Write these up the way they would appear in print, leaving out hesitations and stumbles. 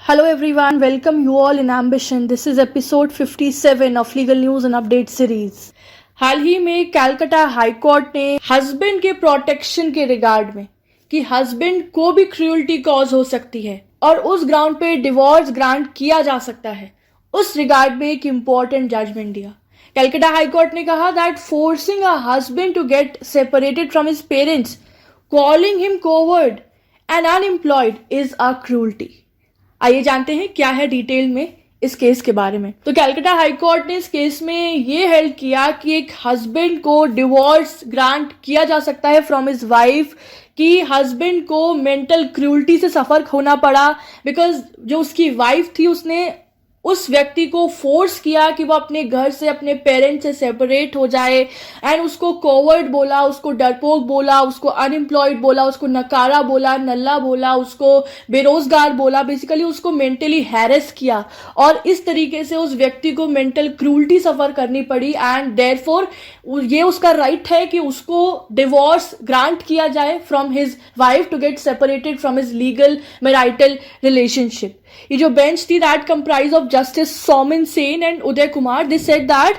Hello everyone, welcome you all in Ambition. This is episode 57 of Legal News and Update series. हाल ही में Calcutta high court ने husband के protection के regard में कि husband को भी क्रूअल्टी कॉज हो सकती है और उस ग्राउंड पे डिवोर्स ग्रांट किया जा सकता है, उस रिगार्ड में एक इम्पोर्टेंट जजमेंट दिया. कलकत्ता हाई कोर्ट ने कहा that forcing a husband to get separated from his parents, calling him coward and unemployed is a cruelty. आइए जानते हैं क्या है डिटेल में इस केस के बारे में. तो कलकत्ता हाई कोर्ट ने इस केस में ये हेल्ड किया कि एक हस्बैंड को डिवोर्स ग्रांट किया जा सकता है फ्रॉम हिज वाइफ कि हस्बैंड को मेंटल क्रूअल्टी से सफर होना पड़ा बिकॉज जो उसकी वाइफ थी उसने उस व्यक्ति को फोर्स किया कि वो अपने घर से अपने पेरेंट्स से सेपरेट हो जाए एंड उसको कोवर्ड बोला, उसको डरपोक बोला, उसको अनएम्प्लॉयड बोला, उसको नकारा बोला, नल्ला बोला, उसको बेरोजगार बोला, बेसिकली उसको मेंटली हैरेस किया और इस तरीके से उस व्यक्ति को मेंटल क्रूअल्टी सफर करनी पड़ी एंड देयरफॉर ये उसका राइट है कि उसको डिवोर्स ग्रांट किया जाए from his wife to get separated from his legal marital relationship. ये जो बेंच थी that comprise of justice Somen Sen and Uday Kumar, they said that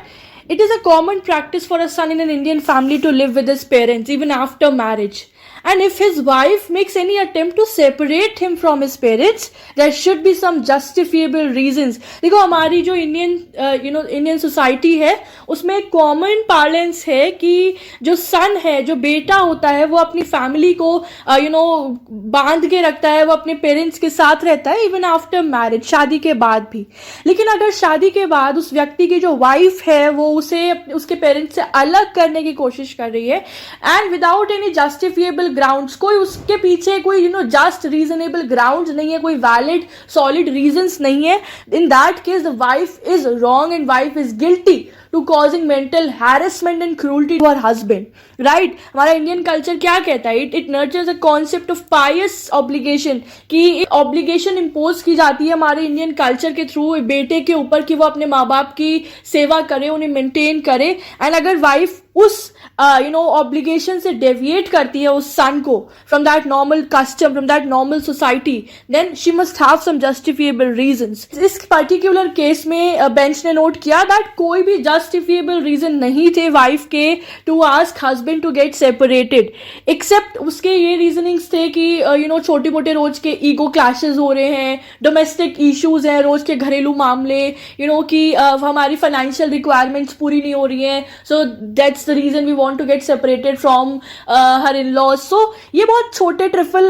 it is a common practice for a son in an Indian family to live with his parents even after marriage. And if his wife makes any attempt to separate him from his parents, there should be some justifiable reasons. देखो हमारी जो Indian society है उसमें एक common parlance है कि जो सन है, जो बेटा होता है, वो अपनी फैमिली को बांध के रखता है, वो अपने पेरेंट्स के साथ रहता है इवन आफ्टर मैरिज, शादी के बाद भी. लेकिन अगर शादी के बाद उस व्यक्ति की जो वाइफ है वो उसे उसके पेरेंट्स से अलग करने की कोशिश कर रही है and without any justifiable grounds, कोई उसके पीछे कोई जस्ट रीजनेबल ग्राउंड्स नहीं है, कोई वैलिड सॉलिड रीजंस नहीं है, in that case the wife is wrong and wife is guilty to causing mental harassment and cruelty to her husband. Right? हमारा इंडियन कल्चर क्या कहता है? It nurtures a concept of pious obligation कि obligation impose की जाती है हमारे Indian culture के थ्रू बेटे के ऊपर कि वो अपने माँ बाप की सेवा करे, उन्हें मेंटेन करे एंड अगर वाइफ उस ऑब्लिगेशन से डेविएट करती है उस सन को from that normal custom, from that normal society, then she must have some justifiable reasons. इस पर्टिकुलर केस में बेंच ने नोट किया दैट कोई भी जस्टिफिएबल रीजन नहीं थे वाइफ के to ask husband to get separated, except उसके ये रीजनिंग्स थे कि छोटे मोटे रोज के ईगो क्लैशेस हो रहे हैं, डोमेस्टिक इश्यूज हैं, रोज के घरेलू मामले, कि हमारी फाइनेंशियल रिक्वायरमेंट्स पूरी नहीं हो रही हैं, so that's the reason we want to get separated from her in-laws. So ये बहुत छोटे ट्रिफल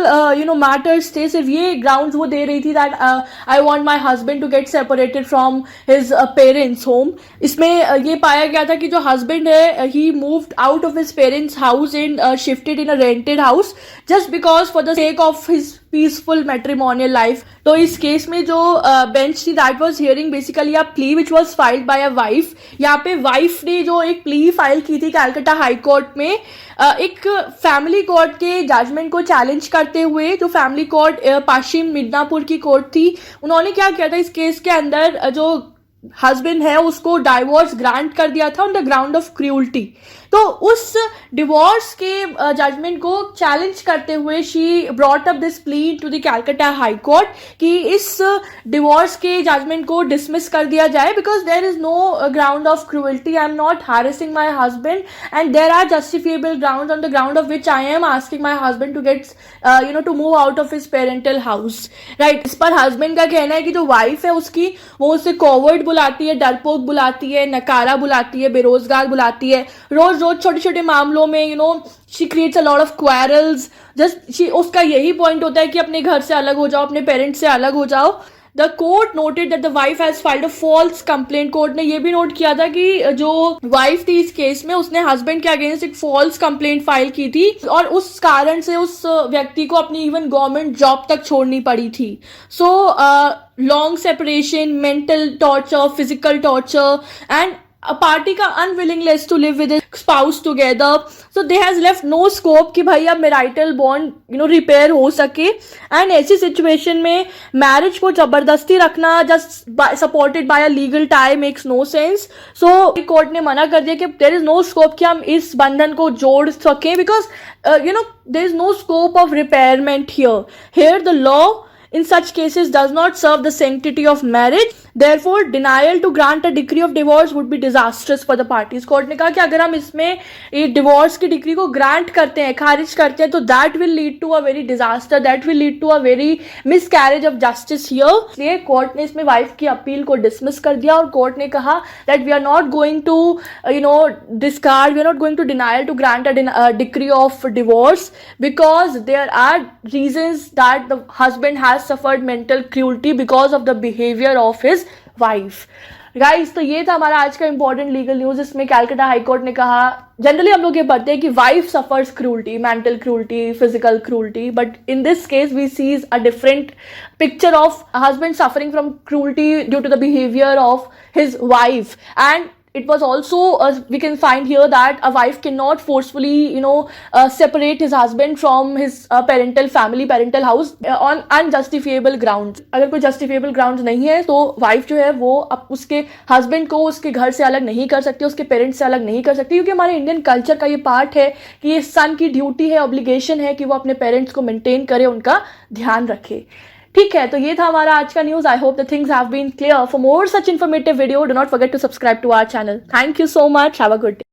matters थे, सिर्फ ये grounds वो दे रही थी that I want my husband to get separated from his parents home. इसमें ये पाया गया था कि जो husband है he moved out of his parents house and shifted in a rented house just because for the sake of his peaceful matrimonial life. तो इस केस में जो बेंच थी that was hearing basically a plea which was filed by a wife. यहाँ पे wife ने जो एक प्ली फाइल की थी कलकत्ता हाई कोर्ट में एक फैमिली कोर्ट के जजमेंट को चैलेंज करते हुए. जो फैमिली कोर्ट पश्चिम मिदनापुर की कोर्ट थी, उन्होंने क्या किया था इस केस के अंदर, जो हस्बैंड है उसको डाइवोर्स ग्रांट कर दिया था on the ground of cruelty. तो उस डिवोर्स के जजमेंट को चैलेंज करते हुए she brought up this plea to the Calcutta high court कि इस डिवोर्स के जजमेंट को डिसमिस कर दिया जाए because there is no ground of cruelty. I am not harassing my husband and there are justifiable ground on the ground of which I am asking my husband to get to move out of his parental house. Right, इस पर husband का कहना है कि जो wife है उसकी, वो उसे कोवर्ड बुलाती है, डरपोक बुलाती है, नकारा बुलाती है, बेरोजगार बुलाती है, रोज छोटे छोटे मामलों में she creates a lot of quarrels. उसका यही पॉइंट होता है कि अपने घर से अलग हो जाओ, अपने पेरेंट्स से अलग हो जाओ. The court noted that the wife has filed a false complaint. Court ने यह भी नोट किया था कि जो वाइफ थी इस केस में उसने हस्बैंड के अगेंस्ट एक फॉल्स कंप्लेंट फाइल की थी और उस कारण से उस व्यक्ति को अपनी इवन गवर्नमेंट जॉब तक छोड़नी पड़ी थी. So long separation, mental torture, physical torture and a party का unwillingness to live with its spouse together, so they has left no scope कि भाई अब marital bond repair हो सके. एंड ऐसी सिचुएशन में मैरिज को जबरदस्ती रखना just supported by a legal tie makes no sense. so court ने मना कर दिया कि there is no scope कि हम इस बंधन को जोड़ सकें because there is no scope of repairment here. The law in such cases does not serve the sanctity of marriage. Therefore, denial to grant a decree of divorce would be disastrous for the parties. Court ने कहा कि अगर हम इसमें ये divorce की decree को grant करते हैं, खारिज करते हैं, तो that will lead to a very disaster, that will lead to a very miscarriage of justice here. इसलिए कोर्ट ने इसमें वाइफ की अपील को डिसमिस कर दिया और कोर्ट ने कहा that we are not going to discard, we are not going to deny to grant a decree of divorce because there are reasons that the husband has suffered mental cruelty because of the behavior of his wife. Guys, तो ये था हमारा आज का important legal news. इसमें Calcutta high court ने कहा, generally हम लोग ये पढ़ते हैं कि wife suffers cruelty, mental cruelty, physical cruelty, but in this case we see a different picture of a husband suffering from cruelty due to the behavior of his wife. And it was also we can find here that a wife cannot forcefully separate his husband from his parental family, parental house on unjustifiable grounds. अगर कोई justifiable grounds नहीं है तो wife जो है वो अब उसके husband को उसके घर से अलग नहीं कर सकती, उसके parents से अलग नहीं कर सकती, क्योंकि हमारे इंडियन कल्चर का ये पार्ट है कि ये सन की ड्यूटी है, ऑब्लिगेशन है कि वो अपने पेरेंट्स को मेंटेन करे, उनका ध्यान रखे. ठीक है, तो ये था हमारा आज का news. I hope the things have been clear. For more such informative video, do not forget to subscribe to our channel. Thank you so much. Have a good day.